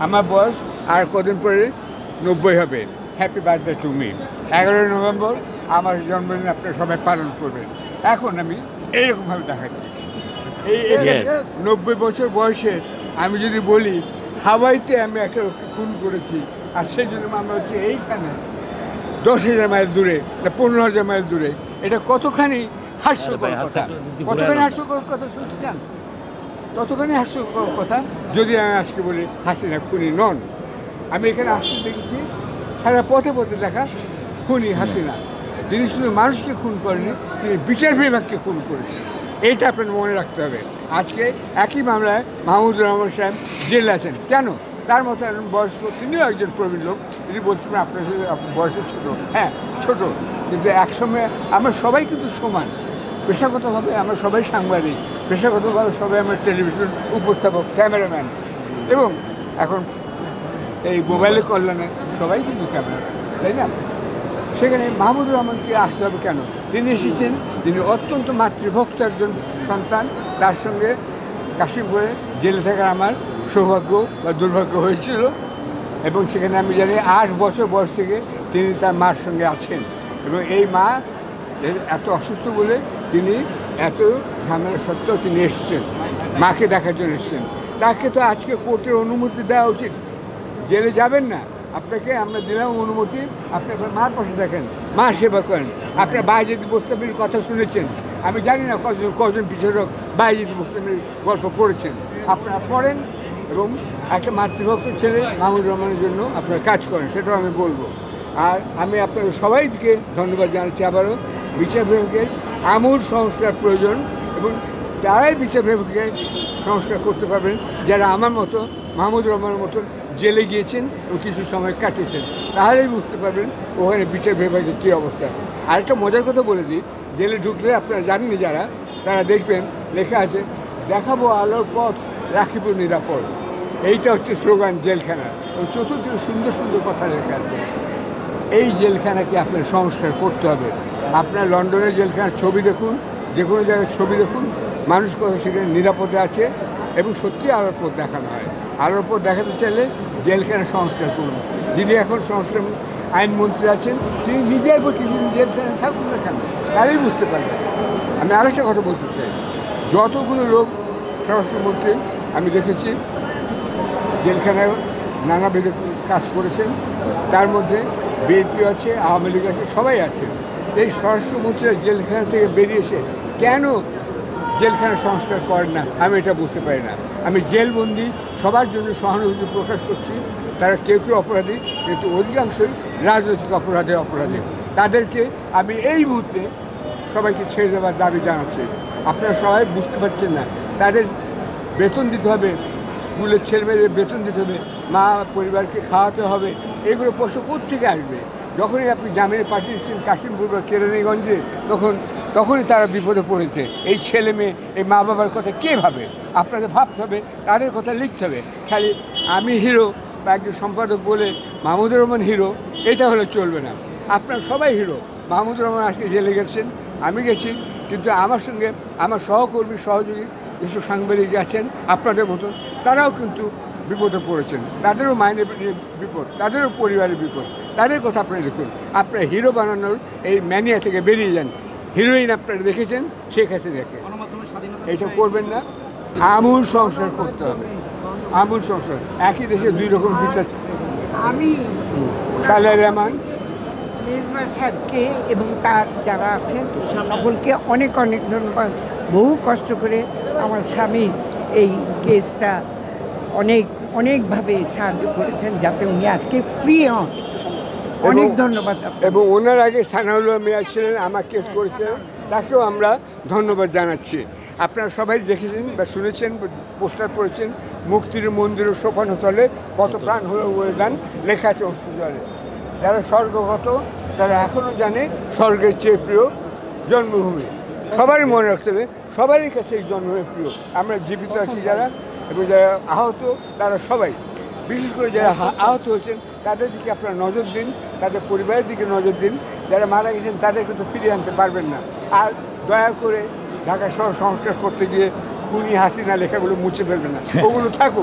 আমার বয়স আর কদিন পরে 90 হবে। Happy birthday to me. 11ই নভেম্বর আমার জন্মদিন আপনারা সবাই পালন করবেন। এখন আমি এইরকমভাবে দেখাচ্ছি। এই 90 বছর বয়সে আমি যদি বলি হাওয়াইতে আমি একটা লোককে খুন করেছি, আর সেই জন্য আমরা হচ্ছে এইখানে 10,000 মাইল দূরে, 15,000 মাইল দূরে, এটা কতখানি হাস্যকর কথা, কতখানি হাস্যকর কথা শুনতে চান? ততখানি হাস্যকর কথা যদি আমি আজকে বলি হাসিনা খুনি নন। আমি এখানে আসতে দেখেছি সারা পথে পথে দেখা খুনি হাসিনা। তিনি শুধু মানুষকে খুন করেনি, তিনি বিচার বিভাগকে খুন করেছেন। এইটা আপনার মনে রাখতে হবে। আজকে একই মামলায় মাহমুদুর রহমান সাহেব জেলে আছেন। কেন? তার মতো একজন বয়স্ক, তিনিও একজন প্রবীণ লোক, তিনি বলতে পারেন আপনার বয়সে ছোটো, হ্যাঁ ছোটো, কিন্তু একসময় আমরা সবাই কিন্তু সমান। পেশাগতভাবে আমরা সবাই সাংবাদিক, পেশাগতভাবে সবাই আমরা টেলিভিশন উপস্থাপক, ক্যামেরাম্যান, এবং এখন এই মোবাইলের কল্যাণে সবাই কিন্তু ক্যামেরাম্যান, তাই না? সেখানে মাহমুদুর রহমানকে আসতে হবে কেন? তিনি এসেছেন, তিনি অত্যন্ত মাতৃভক্ত একজন সন্তান। তার সঙ্গে কাশিমপুরে জেলে থাকার আমার সৌভাগ্য বা দুর্ভাগ্য হয়েছিল, এবং সেখানে আমি জানি 8 বছর বয়স থেকে তিনি তার মার সঙ্গে আছেন, এবং এই মা এত অসুস্থ বলে তিনি এত ঝামেলা সত্ত্বেও তিনি এসেছেন, মাকে দেখার জন্য এসেছেন। তাকে তো আজকে কোর্টের অনুমতি দেওয়া উচিত। জেলে যাবেন না, আপনাকে আমরা দিলাম অনুমতি, আপনি আপনার মার পাশে থাকেন, মা সেবা করেন। আপনার বাইজিদ বোস্তামির কথা শুনেছেন, আমি জানি না কজন বিচারক বাইজিদ বোস্তামির গল্প পড়েছেন, আপনারা পড়েন এবং একটা মাতৃভক্ত ছেলে মাহমুদুর রহমানের জন্য আপনারা কাজ করেন, সেটাও আমি বলবো। আর আমি আপনাদের সবাইকে ধন্যবাদ জানাচ্ছি আবারও। বিচার বিভাগের আমূল সংস্কার প্রয়োজন, এবং তারাই বিচার বিভাগকে সংস্কার করতে পারবেন যারা আমার মতো, মাহমুদুর রহমানের মতন জেলে গিয়েছেন ও কিছু সময় কাটিয়েছেন। তাহলেই বুঝতে পারবেন ওখানে বিচার বিভাগের কী অবস্থা। আরেকটা মজার কথা বলে দিই, জেলে ঢুকলে আপনারা জানেন যারা, তারা দেখবেন লেখা আছে দেখাবো আলোর পথ, রাখিব নিরাপদ। এইটা হচ্ছে স্লোগান জেলখানা, এবং চতুর্দিকে সুন্দর সুন্দর কথা লেখা আছে। এই জেলখানাকে আপনার সংস্কার করতে হবে। আপনার লন্ডনের জেলখানার ছবি দেখুন, যে কোনো জায়গায় ছবি দেখুন, মানুষ কথা সেখানে নিরাপদে আছে, এবং সত্যি আলোর পথ দেখানো হয়। আলোর পথ দেখাতে চাইলে জেলখানা সংস্কার করুন। যিনি এখন সংস্কার আইনমন্ত্রী আছেন, তিনি নিজেই কিছুদিন জেলখানায় থাকুন না কেন, তাহলেই বুঝতে পারবেন। আমি আরেকটা কথা বলতে চাই, যতগুলো লোক স্বরাষ্ট্রমন্ত্রী আমি দেখেছি জেলখানায় নানাবিধ কাজ করেছেন, তার মধ্যে বিএনপি আছে, আওয়ামী লীগ আছে, সবাই আছে। এই স্বরাষ্ট্রমন্ত্রীরা জেলখানা থেকে বেরিয়ে এসে কেন জেলখানা সংস্কার করেন না, আমি এটা বুঝতে পারি না। আমি জেলবন্দি সবার জন্য সহানুভূতি প্রকাশ করছি। তারা কেউ কেউ অপরাধী, কিন্তু অধিকাংশই রাজনৈতিক অপরাধী। তাদেরকে আমি এই মুহূর্তে সবাইকে ছেড়ে দেওয়ার দাবি জানাচ্ছি। আপনারা সবাই বুঝতে পারছেন না, তাদের বেতন দিতে হবে, স্কুলের ছেলেমেয়েদের বেতন দিতে হবে, মা পরিবারকে খাওয়াতে হবে, এগুলো পয়সা কোত্থেকে আসবে? যখনই আপনি জামিনে পাঠিয়েছেন কাশিমপুর বা কেরানীগঞ্জে, তখনই তারা বিপদে পড়েছে। এই ছেলে মেয়ে, এই মা বাবার কথা কে ভাবে? আপনাদের ভাবতে হবে, তাদের কথা লিখতে হবে। খালি আমি হিরো বা একজন সম্পাদক বলে মাহমুদুর রহমান হিরো, এটা হলে চলবে না। আপনারা সবাই হিরো। মাহমুদুর রহমান আজকে জেলে গেছেন, আমি গেছি, কিন্তু আমার সঙ্গে আমার সহকর্মী সহযোগী যেসব সাংবাদিক আছেন আপনাদের মতন, তারাও কিন্তু বিপদে পড়েছেন। তাদেরও মাইনে বিপদ, তাদেরও পরিবারের বিপদ। তাদের কথা আপনারা দেখুন। আপনারা হিরো বানানোর এই ম্যানিয়া থেকে বেরিয়ে যান। হিরোইন আপনারা দেখেছেন শেখ হাসিনাকে, এইটা করবেন না। আমূল সংস্কার করতে হবে, আমূল সংস্কার। একই দেশে দুই রকম বিচার। আমি তালের রহমান মেজবা সাহেবকে এবং তার যারা আছেন সকলকে অনেক অনেক ধন্যবাদ। বহু কষ্ট করে আমার স্বামী এই কেসটা অনেকভাবে সাহায্য করেছেন যাতে উনি আজকে ফ্রি হন। অনেক ধন্যবাদ। এবং ওনার আগে সানাউল্লাহ মিয়া ছিলেন, আমার কেস করেছিলেন, তাকেও আমরা ধন্যবাদ জানাচ্ছি। আপনারা সবাই দেখেছেন বা শুনেছেন, পোস্টার পড়েছেন, মুক্তির মন্দির ও সোপানতলে কত প্রাণ হলো বলিদান লেখা আছে অশ্রুজলে। যারা স্বর্গগত তারা এখনও জানে স্বর্গের চেয়ে প্রিয় জন্মভূমি। সবারই মনে রাখতে হবে, সবারই কাছে এই জন্মভূমি প্রিয়। আমরা জীবিত আছি যারা, এবং যারা আহত তারা সবাই, বিশেষ করে যারা আহত হয়েছেন তাদের দিকে আপনারা নজর দিন, তাদের পরিবারের দিকে নজর দিন। যারা মারা গেছেন তাদেরকে তো ফিরিয়ে আনতে পারবেন না। আর দয়া করে ঢাকা শহর সংস্কার করতে গিয়ে খুনি হাসিনা লেখাগুলো মুছে ফেলবেন না, ওগুলো থাকুক।